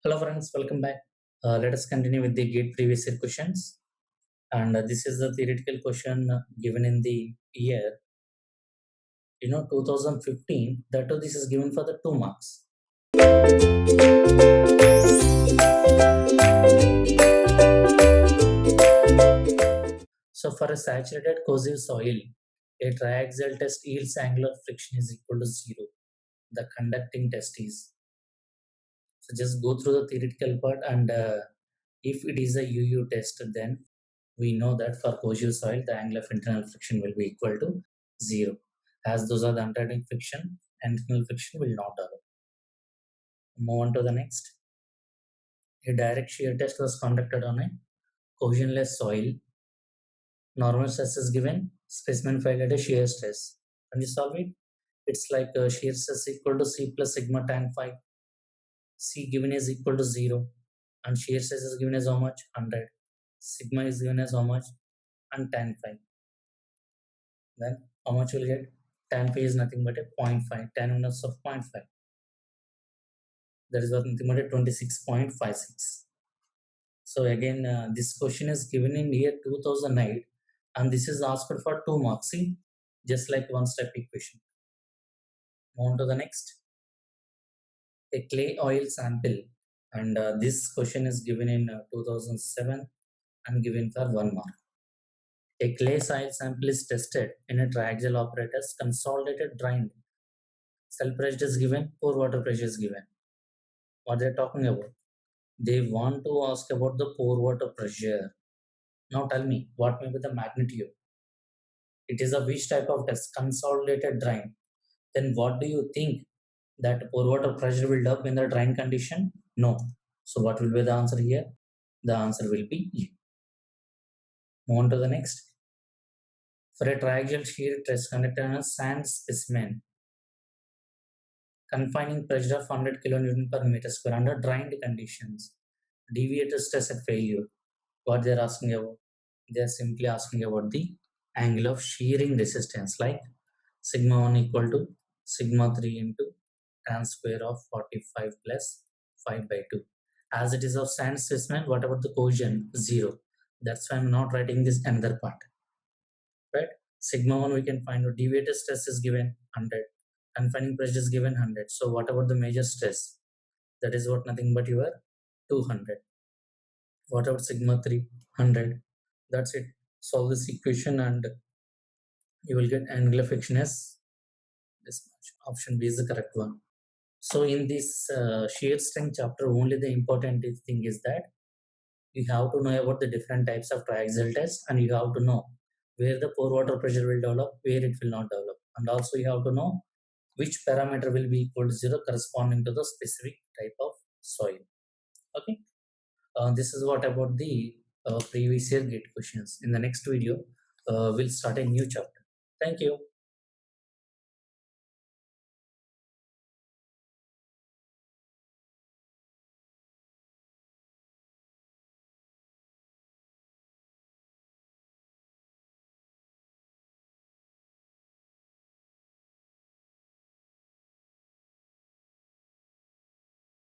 Hello friends, welcome back. Let us continue with the gate previous year questions. And this is the theoretical question given in the year, 2015. That too, this is given for the 2 marks. So for a saturated corrosive soil, a triaxial test yields angular friction is equal to 0. The conducting test is. So just go through the theoretical part, and if it is a UU test, then we know that for corrosive soil, the angle of internal friction will be equal to 0. As those are the underlying friction, internal friction will not develop. Move on to the next. A direct shear test was conducted on a cohesionless soil. Normal stress is given, specimen failed at a shear stress. When you solve it, it's like shear stress equal to C plus sigma tan phi. C given is equal to 0, and shear stress is given as how much? 100. Sigma is given as how much? And tan phi. Then how much will get? Tan phi is nothing but a 0.5, tan inverse of 0.5. That is nothing but a 26.56. So again, this question is given in year 2008, and this is asked for 2 marks. See, just like one step equation. Move on to the next. A clay oil sample, and this question is given in 2007 and given for 1 mark. A clay soil sample is tested in a triaxial apparatus, consolidated drained. Cell pressure is given, pore water pressure is given. What they're talking about? They want to ask about the pore water pressure. Now tell me, what may be the magnitude? It is a which type of test? Consolidated drain. Then what do you think that pore water pressure will drop in the drain condition? No. So what will be the answer here? The answer will be E. Move on to the next. For a triaxial shear test conducted on a sand specimen, confining pressure of 100 kN per meter square under drained conditions, deviator stress at failure. What they are asking about? They are simply asking about the angle of shearing resistance, like sigma 1 equal to sigma 3 into tan square of 45 plus 5 by 2. As it is of sand specimen, what about the cohesion? 0. That's why I'm not writing this another part. Right? Sigma 1 we can find out. Deviator stress is given 100. Confining pressure is given 100. So what about the major stress? That is what nothing but your 200. What about sigma 3? 100. That's it. Solve this equation and you will get angular friction as this much. Option B is the correct one. So in this shear strength chapter, only the important thing is that you have to know about the different types of triaxial test, and you have to know where the pore water pressure will develop, where it will not develop, and also you have to know which parameter will be equal to 0 corresponding to the specific type of soil. Okay, this is what about the previous year gate questions. In the next video, we'll start a new chapter. Thank you.